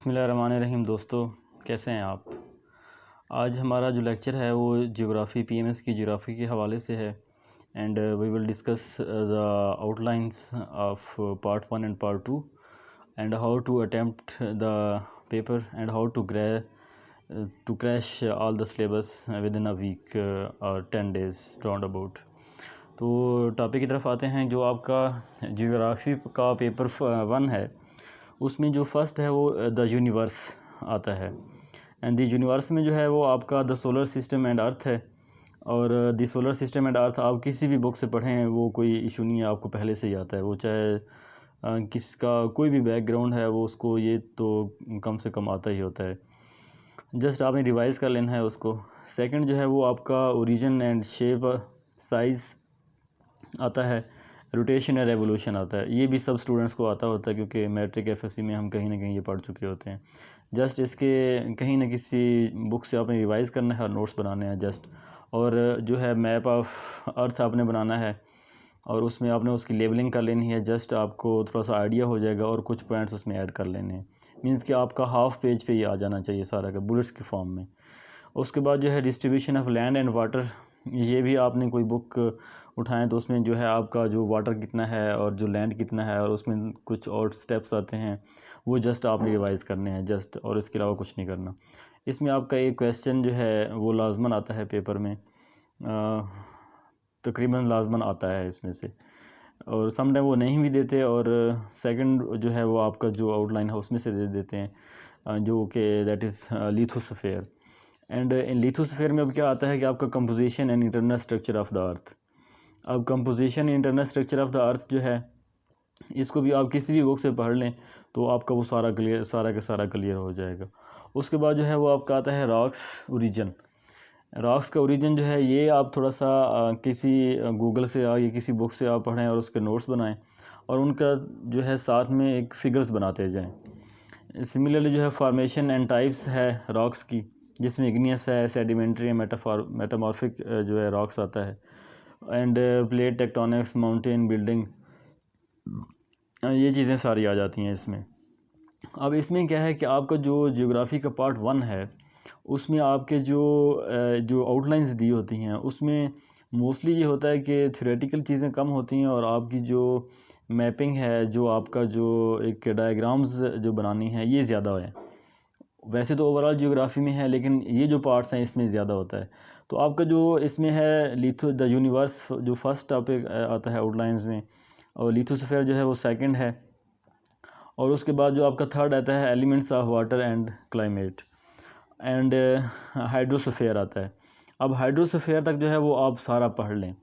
बिस्मिल्लाहिर्रहमानिर्रहीम। दोस्तों, कैसे हैं आप? आज हमारा जो लेक्चर है वो ज्योग्राफ़ी पीएमएस की ज्योग्राफ़ी के हवाले से है and we will discuss the outlines of part 1 एंड part 2 and how to attempt the paper and how to crash all the syllabus within a week और 10 days राउंड अबाउट। तो topic की तरफ आते हैं। जो आपका ज्योग्राफ़ी का पेपर 1 है उसमें जो फर्स्ट है वो द यूनिवर्स आता है एंड द यूनिवर्स में जो है वो आपका the solar system and earth है। और the solar system and earth आप किसी भी बुक से पढ़ें वो कोई इशू नहीं है, आपको पहले से ही आता है। वो चाहे किसका कोई भी बैकग्राउंड है वो उसको ये तो कम से कम आता ही होता है, जस्ट आपने रिवाइज़ कर लेना है उसको। सेकंड जो है वो आपका ओरिजिन एंड शेप साइज़ आता है, रोटेशन या रेवोल्यूशन आता है। ये भी सब स्टूडेंट्स को आता होता है क्योंकि मैट्रिक एफएससी में हम कहीं ना कहीं ये पढ़ चुके होते हैं। जस्ट इसके कहीं ना किसी बुक से आपने रिवाइज़ करना है और नोट्स बनाने हैं जस्ट। और जो है मैप ऑफ अर्थ आपने बनाना है और उसमें आपने उसकी लेबलिंग कर लेनी है। जस्ट आपको थोड़ा सा आइडिया हो जाएगा और कुछ पॉइंट्स उसमें ऐड कर लेने हैं। मीन्स कि आपका हाफ पेज पे ये आ जाना चाहिए सारा का बुलेट्स के फॉर्म में। उसके बाद जो है distribution of land and water, ये भी आपने कोई बुक उठाएं तो उसमें जो है आपका जो वाटर कितना है और जो लैंड कितना है और उसमें कुछ और स्टेप्स आते हैं वो जस्ट आपने रिवाइज़ करने हैं जस्ट, और इसके अलावा कुछ नहीं करना। इसमें आपका एक क्वेश्चन जो है वो लाजमन आता है पेपर में, तकरीबन लाजमन आता है इसमें से, और सम टाइम वो नहीं भी देते। और सेकंड जो है वो आपका जो आउटलाइन है उसमें से दे देते हैं, जो कि that is lithosphere. And in lithosphere में अब क्या आता है कि आपका composition and internal structure of the earth. अब composition internal structure of the earth जो है इसको भी आप किसी भी बुक से पढ़ लें तो आपका वो सारा का सारा क्लियर हो जाएगा। उसके बाद जो है वो आपका आता है रॉक्स ओरिजिन। रॉक्स का ओरिजिन जो है ये आप थोड़ा सा किसी गूगल से या किसी बुक से आप पढ़ें और उसके नोट्स बनाएं और उनका जो है साथ में एक फिगर्स बनाते जाएं। सिमिलरली जो है फॉर्मेशन एंड टाइप्स है रॉक्स की, जिसमें इग्नियस है, सेडिमेंट्री, मेटामॉर्फिक जो है रॉक्स आता है, end plate, tectonics, mountain, building, ये चीज़ें सारी आ जाती हैं इसमें। अब इसमें क्या है कि आपका जो ज्योग्राफी का पार्ट 1 है उसमें आपके जो आउटलाइंस दी होती हैं उसमें मोस्टली ये होता है कि थ्योरेटिकल चीज़ें कम होती हैं और आपकी जो मैपिंग है, जो आपका जो एक डायग्राम्स जो बनानी है ये ज़्यादा है। वैसे तो ओवरऑल ज्योग्राफी में है लेकिन ये जो पार्ट्स हैं इसमें ज़्यादा होता है। तो आपका जो इसमें है लिथो द यूनिवर्स जो फर्स्ट टॉपिक आता है आउटलाइंस में, और लिथोस्फीयर जो है वो सेकंड है। और उसके बाद जो आपका थर्ड आता है elements of water and climate, and hydrosphere आता है। अब हाइड्रोस्फीयर तक जो है वो आप सारा पढ़ लें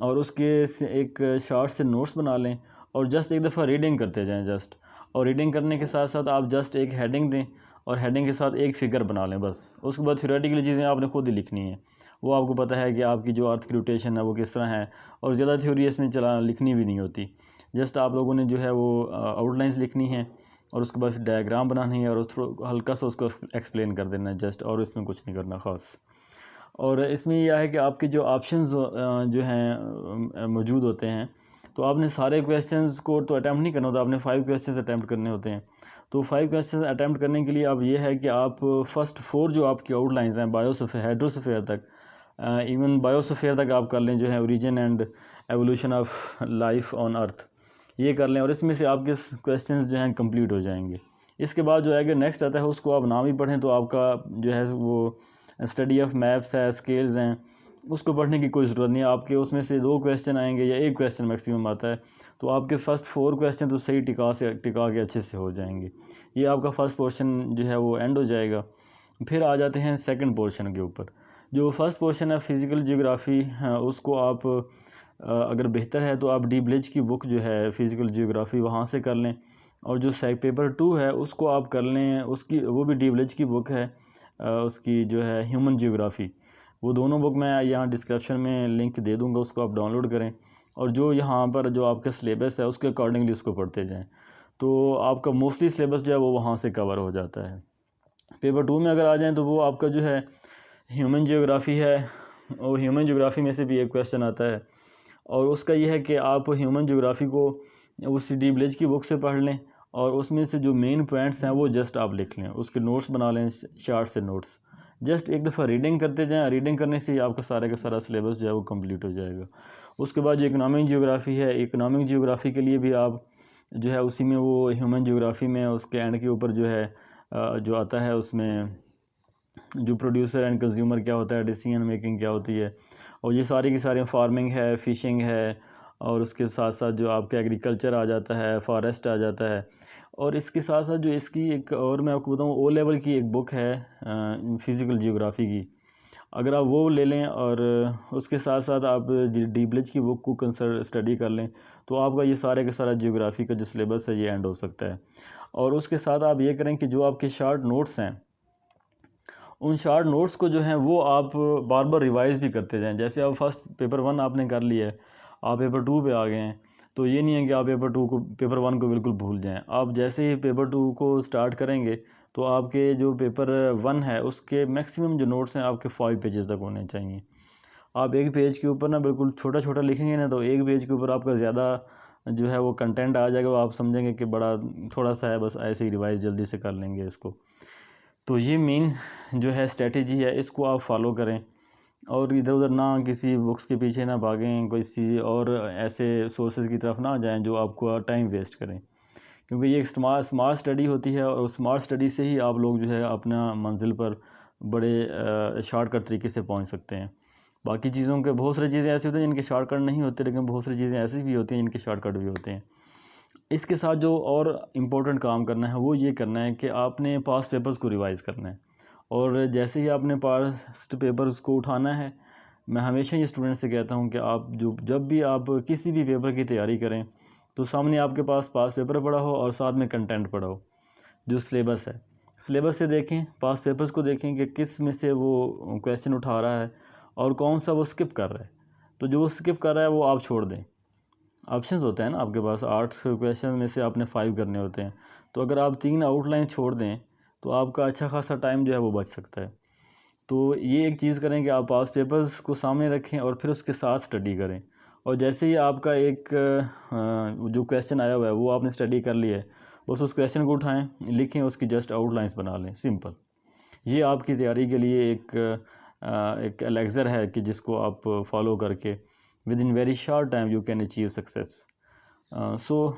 और उसके से एक शॉर्ट से नोट्स बना लें और जस्ट एक दफ़ा रीडिंग करते जाएं जस्ट। और रीडिंग करने के साथ साथ आप जस्ट एक हेडिंग दें और हेडिंग के साथ एक फ़िगर बना लें बस। उसके बाद थ्योरेटिकली चीज़ें आपने खुद ही लिखनी है। वो आपको पता है कि आपकी जो अर्थ की रोटेशन है वो किस तरह है, और ज़्यादा थ्योरी इसमें लिखनी भी नहीं होती। जस्ट आप लोगों ने जो है वो आउटलाइंस लिखनी है और उसके बाद डायग्राम बनानी है और उस हल्का सा उसको एक्सप्लेन कर देना है जस्ट, और इसमें कुछ नहीं करना ख़ास। और इसमें यह है कि आपके जो ऑप्शंस जो हैं मौजूद होते हैं, तो आपने सारे क्वेश्चंस को तो अटैम्प्ट नहीं करना होता, आपने 5 क्वेश्चंस अटैम्प्ट करने होते हैं। तो 5 क्वेश्चंस अटैम्प्ट करने के लिए अब ये है कि आप फर्स्ट 4 जो आपकी आउटलाइंस हैं बायोस्फीयर, हाइड्रोस्फीयर तक, इवन बायोस्फीयर तक आप कर लें, जो है origin and evolution of life on earth, ये कर लें और इसमें से आपके क्वेश्चंस जो हैं कंप्लीट हो जाएंगे। इसके बाद जो है कि नेक्स्ट आता है उसको आप नाम ही पढ़ें तो आपका जो है वो स्टडी ऑफ मैप्स है, स्केल्स हैं, उसको पढ़ने की कोई ज़रूरत नहीं है। आपके उसमें से 2 क्वेश्चन आएंगे या 1 क्वेश्चन मैक्सिमम आता है, तो आपके फर्स्ट 4 क्वेश्चन तो सही टिका के अच्छे से हो जाएंगे। ये आपका फर्स्ट पोर्शन जो है वो एंड हो जाएगा। फिर आ जाते हैं सेकंड पोर्शन के ऊपर। जो फर्स्ट पोर्शन है फिज़िकल ज्योग्राफी, उसको आप अगर बेहतर है तो आप डी ब्लिज की बुक जो है फ़िज़िकल ज्योग्राफी वहाँ से कर लें, और जो पेपर 2 है उसको आप कर लें, उसकी वो भी डी ब्लिज की बुक है, उसकी जो है ह्यूमन ज्योग्राफी। वो दोनों बुक मैं यहाँ डिस्क्रिप्शन में लिंक दे दूँगा, उसको आप डाउनलोड करें और जो यहाँ पर जो आपका सिलेबस है उसके अकॉर्डिंगली उसको पढ़ते जाएँ, तो आपका मोस्टली सिलेबस जो है वो वहाँ से कवर हो जाता है। पेपर 2 में अगर आ जाएँ तो वो आपका जो है ह्यूमन ज्योग्राफी है, और ह्यूमन ज्योग्राफी में से भी एक क्वेश्चन आता है, और उसका ये है कि आप ह्यूमन ज्योग्राफी को उस डी ब्लिज की बुक से पढ़ लें और उसमें से जो मेन पॉइंट्स हैं वो जस्ट आप लिख लें, उसके नोट्स बना लें, शार्ट से नोट्स। जस्ट एक दफ़ा रीडिंग करते जाएं, रीडिंग करने से ही आपका सारा का सारा सिलेबस जो है वो कंप्लीट हो जाएगा। उसके बाद जो इकोनॉमिक जियोग्राफ़ी है, इकोनॉमिक जियोग्राफ़ी के लिए भी आप जो है उसी में वो ह्यूमन जियोग्राफ़ी में उसके एंड के ऊपर जो है जो आता है उसमें जो प्रोड्यूसर एंड कंज्यूमर क्या होता है, डिसीजन मेकिंग क्या होती है, और ये सारी की सारी फार्मिंग है, फ़िशिंग है, और उसके साथ साथ जो आपका एग्रीकल्चर आ जाता है, फॉरेस्ट आ जाता है। और इसके साथ साथ जो इसकी एक और मैं आपको बताऊँ, ओ लेवल की एक बुक है फ़िज़िकल जियोग्राफ़ी की, अगर आप वो ले लें और उसके साथ साथ आप डी ब्लिच की बुक को स्टडी कर लें, तो आपका ये सारे का सारा जियोग्राफ़ी का जो सिलेबस है ये एंड हो सकता है। और उसके साथ आप ये करें कि जो आपके शार्ट नोट्स हैं, उन शार्ट नोट्स को जो है वो आप बार बार रिवाइज़ भी करते जाएं। जैसे आप फर्स्ट पेपर 1 आपने कर लिया है, आप पेपर 2 पे आ गए हैं, तो ये नहीं है कि आप पेपर 1 को बिल्कुल भूल जाएं। आप जैसे ही पेपर 2 को स्टार्ट करेंगे, तो आपके जो पेपर 1 है उसके मैक्सिमम जो नोट्स हैं आपके 5 पेजेस तक होने चाहिए। आप एक पेज के ऊपर ना बिल्कुल छोटा छोटा लिखेंगे ना, तो एक पेज के ऊपर आपका ज़्यादा जो है वो कंटेंट आ जाएगा, वो आप समझेंगे कि बड़ा थोड़ा सा है, बस ऐसे ही रिवाइज़ जल्दी से कर लेंगे इसको। तो ये मेन जो है स्ट्रेटजी है, इसको आप फॉलो करें और इधर उधर ना किसी बुक्स के पीछे ना भागें, किसी और ऐसे सोर्सेज की तरफ ना जाएं जो आपको टाइम वेस्ट करें, क्योंकि ये एक स्मार्ट स्टडी होती है और स्मार्ट स्टडी से ही आप लोग जो है अपना मंजिल पर बड़े शॉर्टकट तरीके से पहुंच सकते हैं। बाकी चीज़ों के बहुत सारी चीज़ें ऐसी होती हैं जिनके शॉर्टकट नहीं होते, लेकिन बहुत सारी चीज़ें ऐसी भी होती हैं जिनके शॉर्टकट भी होते हैं। इसके साथ जो और इम्पोर्टेंट काम करना है वो ये करना है कि आपने पास्ट पेपर्स को रिवाइज़ करना है, और जैसे ही आपने पास्ट पेपर्स को उठाना है, मैं हमेशा ये स्टूडेंट से कहता हूँ कि आप जब भी आप किसी भी पेपर की तैयारी करें, तो सामने आपके पास पास्ट पेपर पड़ा हो और साथ में कंटेंट पड़ा हो, जो सिलेबस है। सिलेबस से देखें, पास्ट पेपर्स को देखें कि किस में से वो क्वेश्चन उठा रहा है और कौन सा वो स्किप कर रहा है। तो जो वो स्किप कर रहा है वो आप छोड़ दें। ऑप्शंस होते हैं ना आपके पास, 8 क्वेश्चन में से आपने 5 करने होते हैं, तो अगर आप 3 आउटलाइन छोड़ दें तो आपका अच्छा खासा टाइम जो है वो बच सकता है। तो ये एक चीज़ करें कि आप पास्ट पेपर्स को सामने रखें और फिर उसके साथ स्टडी करें, और जैसे ही आपका एक जो क्वेश्चन आया हुआ है वो आपने स्टडी कर लिया है, बस उस क्वेश्चन को उठाएं, लिखें, उसकी जस्ट आउटलाइंस बना लें, सिंपल। ये आपकी तैयारी के लिए एक एलेक्सर है कि जिसको आप फॉलो करके within very short time you can achieve success. So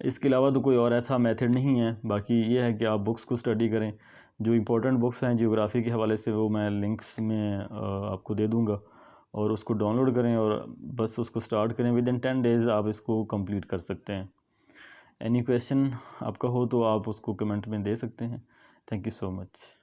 इसके अलावा तो कोई और ऐसा मेथड नहीं है। बाकी ये है कि आप बुक्स को स्टडी करें, जो इम्पोर्टेंट बुक्स हैं जियोग्राफ़ी के हवाले से वो मैं लिंक्स में आपको दे दूँगा, और उसको डाउनलोड करें और बस उसको स्टार्ट करें। विद इन 10 डेज़ आप इसको कंप्लीट कर सकते हैं। एनी क्वेश्चन आपका हो तो आप उसको कमेंट में दे सकते हैं। Thank you so much.